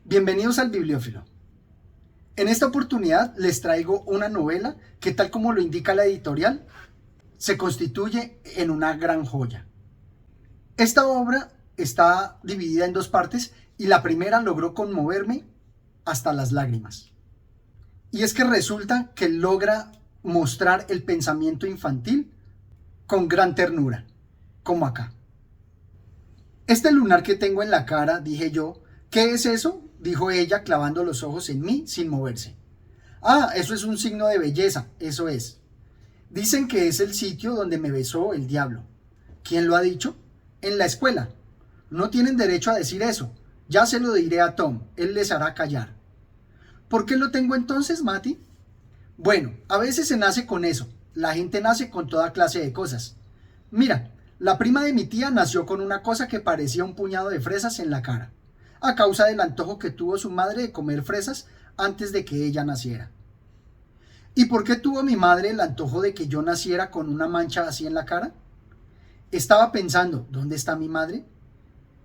Bienvenidos al Bibliófilo. En esta oportunidad les traigo una novela que, tal como lo indica la editorial, se constituye en una gran joya. Esta obra está dividida en dos partes y la primera logró conmoverme hasta las lágrimas. Y es que resulta que logra mostrar el pensamiento infantil con gran ternura, como acá. Este lunar que tengo en la cara, dije yo, ¿qué es eso?, dijo ella clavando los ojos en mí sin moverse. Ah, eso es un signo de belleza, eso es. Dicen que es el sitio donde me besó el diablo. ¿Quién lo ha dicho? En la escuela. No tienen derecho a decir eso. Ya se lo diré a Tom, él les hará callar. ¿Por qué lo tengo entonces, Mati? Bueno, a veces se nace con eso. La gente nace con toda clase de cosas. Mira, la prima de mi tía nació con una cosa que parecía un puñado de fresas en la cara, a causa del antojo que tuvo su madre de comer fresas antes de que ella naciera. ¿Y por qué tuvo mi madre el antojo de que yo naciera con una mancha así en la cara? Estaba pensando, ¿dónde está mi madre?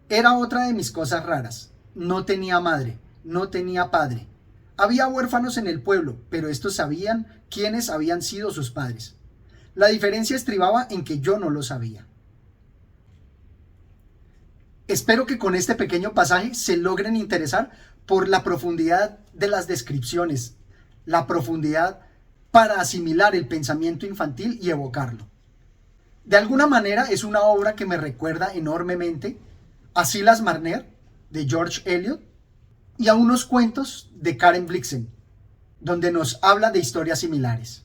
Era otra de mis cosas raras. No tenía madre, no tenía padre. Había huérfanos en el pueblo, pero estos sabían quiénes habían sido sus padres. La diferencia estribaba en que yo no lo sabía. Espero que con este pequeño pasaje se logren interesar por la profundidad de las descripciones, la profundidad para asimilar el pensamiento infantil y evocarlo. De alguna manera es una obra que me recuerda enormemente a Silas Marner, de George Eliot, y a unos cuentos de Karen Blixen, donde nos habla de historias similares.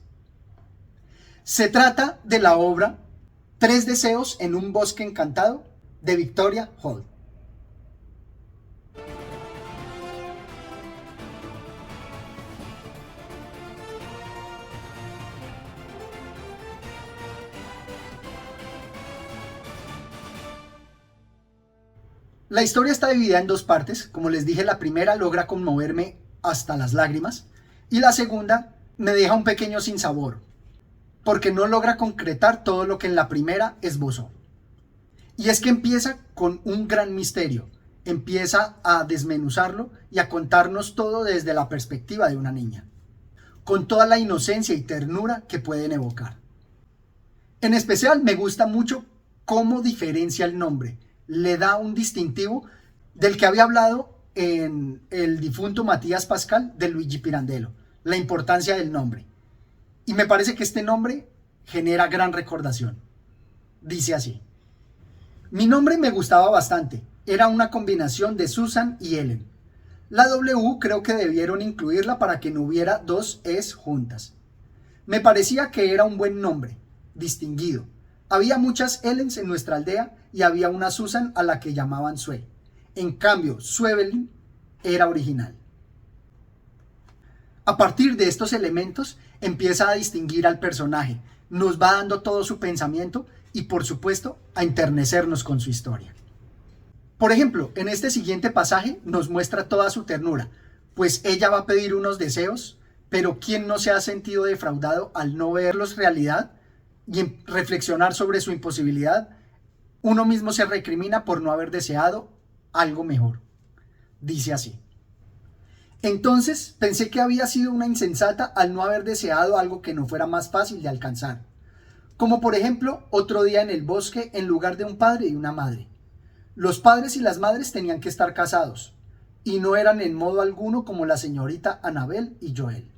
Se trata de la obra Tres deseos en un bosque encantado, de Victoria Holt. La historia está dividida en dos partes. Como les dije, la primera logra conmoverme hasta las lágrimas y la segunda me deja un pequeño sinsabor, porque no logra concretar todo lo que en la primera esbozó. Y es que empieza con un gran misterio, empieza a desmenuzarlo y a contarnos todo desde la perspectiva de una niña, con toda la inocencia y ternura que pueden evocar. En especial me gusta mucho cómo diferencia el nombre, le da un distintivo del que había hablado en el difunto Matías Pascal de Luigi Pirandello, la importancia del nombre. Y me parece que este nombre genera gran recordación. Dice así: mi nombre me gustaba bastante, era una combinación de Susan y Ellen. La W creo que debieron incluirla para que no hubiera dos Es juntas. Me parecía que era un buen nombre, distinguido. Había muchas Ellens en nuestra aldea y había una Susan a la que llamaban Sue. En cambio, Suevelin era original. A partir de estos elementos empieza a distinguir al personaje, nos va dando todo su pensamiento y, por supuesto, a enternecernos con su historia. Por ejemplo, en este siguiente pasaje nos muestra toda su ternura, pues ella va a pedir unos deseos, pero ¿quién no se ha sentido defraudado al no verlos realidad y en reflexionar sobre su imposibilidad? Uno mismo se recrimina por no haber deseado algo mejor. Dice así: entonces pensé que había sido una insensata al no haber deseado algo que no fuera más fácil de alcanzar, como por ejemplo otro día en el bosque en lugar de un padre y una madre. Los padres y las madres tenían que estar casados, y no eran en modo alguno como la señorita Annabel y Joel.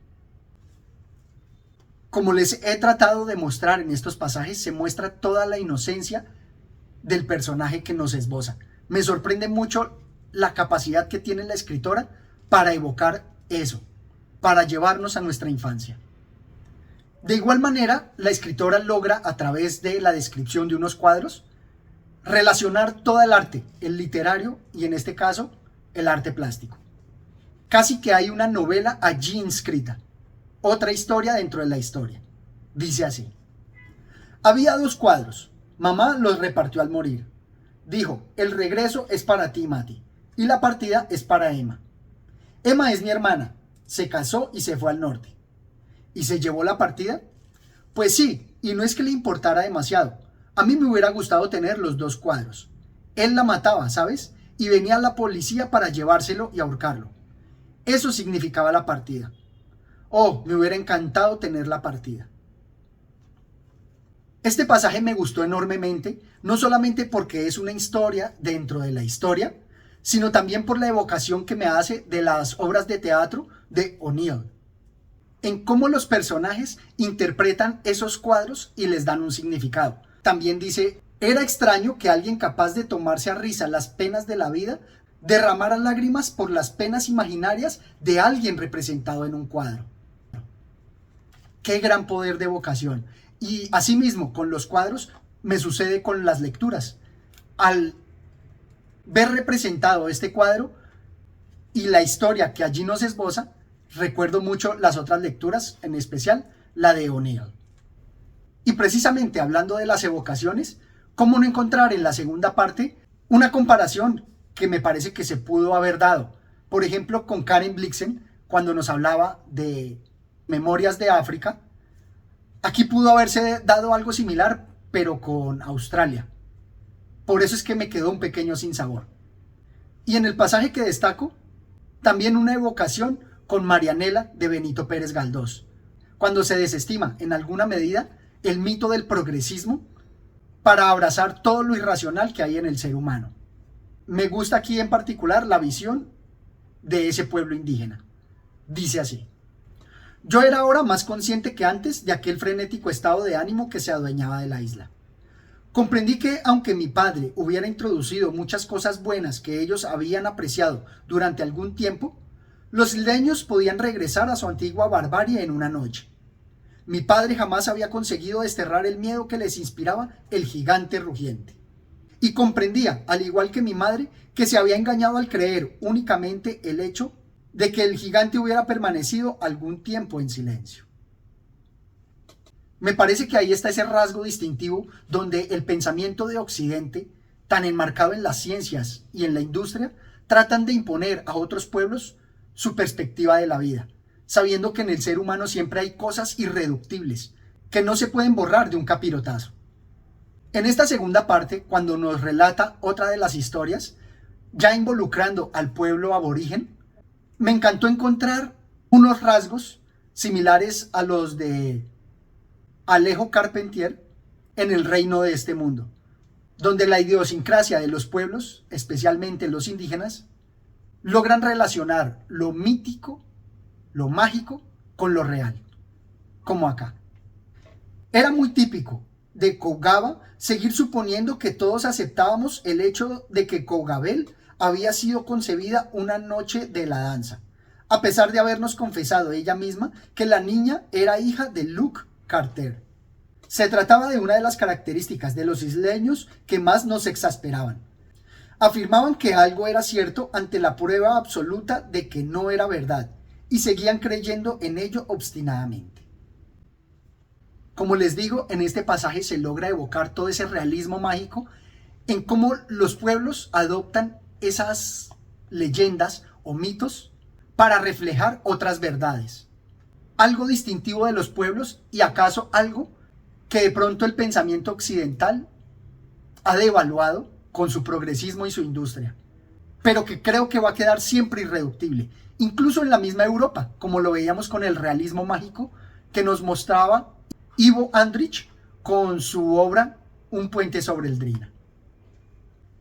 Como les he tratado de mostrar en estos pasajes, se muestra toda la inocencia del personaje que nos esboza. Me sorprende mucho la capacidad que tiene la escritora para evocar eso, para llevarnos a nuestra infancia. De igual manera, la escritora logra, a través de la descripción de unos cuadros, relacionar todo el arte, el literario y, en este caso, el arte plástico. Casi que hay una novela allí inscrita, otra historia dentro de la historia. Dice así: había dos cuadros, mamá los repartió al morir. Dijo, el regreso es para ti, Mati, y la partida es para Emma. Emma es mi hermana, se casó y se fue al norte. ¿Y se llevó la partida? Pues sí, y no es que le importara demasiado. A mí me hubiera gustado tener los dos cuadros. Él la mataba, ¿sabes? y venía la policía para llevárselo y ahorcarlo. Eso significaba la partida. Oh, me hubiera encantado tener la partida. Este pasaje me gustó enormemente, no solamente porque es una historia dentro de la historia, sino también por la evocación que me hace de las obras de teatro de O'Neill, en cómo los personajes interpretan esos cuadros y les dan un significado. También dice, era extraño que alguien capaz de tomarse a risa las penas de la vida derramara lágrimas por las penas imaginarias de alguien representado en un cuadro. Qué gran poder de evocación. Y asimismo, con los cuadros me sucede con las lecturas. Al ver representado este cuadro y la historia que allí nos esboza, recuerdo mucho las otras lecturas, en especial la de O'Neill. Y precisamente hablando de las evocaciones, ¿cómo no encontrar en la segunda parte una comparación que me parece que se pudo haber dado? Por ejemplo, con Karen Blixen, cuando nos hablaba de Memorias de África. Aquí pudo haberse dado algo similar, pero con Australia. Por eso es que me quedó un pequeño sinsabor. Y en el pasaje que destaco, también una evocación con Marianela de Benito Pérez Galdós, cuando se desestima en alguna medida el mito del progresismo para abrazar todo lo irracional que hay en el ser humano. Me gusta aquí en particular la visión de ese pueblo indígena. Dice así: yo era ahora más consciente que antes de aquel frenético estado de ánimo que se adueñaba de la isla. Comprendí que, aunque mi padre hubiera introducido muchas cosas buenas que ellos habían apreciado durante algún tiempo, los isleños podían regresar a su antigua barbarie en una noche. Mi padre jamás había conseguido desterrar el miedo que les inspiraba el gigante rugiente. Y comprendía, al igual que mi madre, que se había engañado al creer únicamente el hecho de que el gigante hubiera permanecido algún tiempo en silencio. Me parece que ahí está ese rasgo distintivo donde el pensamiento de Occidente, tan enmarcado en las ciencias y en la industria, tratan de imponer a otros pueblos su perspectiva de la vida, sabiendo que en el ser humano siempre hay cosas irreductibles, que no se pueden borrar de un capirotazo. En esta segunda parte, cuando nos relata otra de las historias, ya involucrando al pueblo aborigen, me encantó encontrar unos rasgos similares a los de Alejo Carpentier en El reino de este mundo, donde la idiosincrasia de los pueblos, especialmente los indígenas, logran relacionar lo mítico, lo mágico, con lo real, como acá. Era muy típico de Cougaba seguir suponiendo que todos aceptábamos el hecho de que Cougabel había sido concebida una noche de la danza, a pesar de habernos confesado ella misma que la niña era hija de Luke Carter. Se trataba de una de las características de los isleños que más nos exasperaban. Afirmaban que algo era cierto ante la prueba absoluta de que no era verdad, y seguían creyendo en ello obstinadamente. Como les digo, en este pasaje se logra evocar todo ese realismo mágico en cómo los pueblos adoptan esas leyendas o mitos para reflejar otras verdades. Algo distintivo de los pueblos y acaso algo que de pronto el pensamiento occidental ha devaluado con su progresismo y su industria, pero que creo que va a quedar siempre irreductible, incluso en la misma Europa, como lo veíamos con el realismo mágico que nos mostraba Ivo Andrich con su obra Un puente sobre el Drina.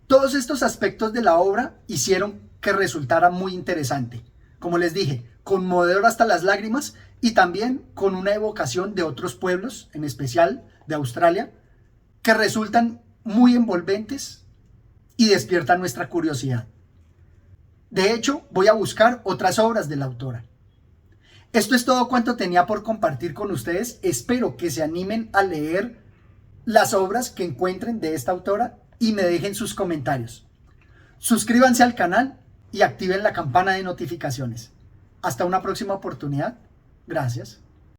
Todos estos aspectos de la obra hicieron que resultara muy interesante, como les dije, conmovedor hasta las lágrimas y también con una evocación de otros pueblos, en especial de Australia, que resultan muy envolventes y despiertan nuestra curiosidad. De hecho, voy a buscar otras obras de la autora. Esto es todo cuanto tenía por compartir con ustedes. Espero que se animen a leer las obras que encuentren de esta autora y me dejen sus comentarios. Suscríbanse al canal y activen la campana de notificaciones. Hasta una próxima oportunidad. Gracias.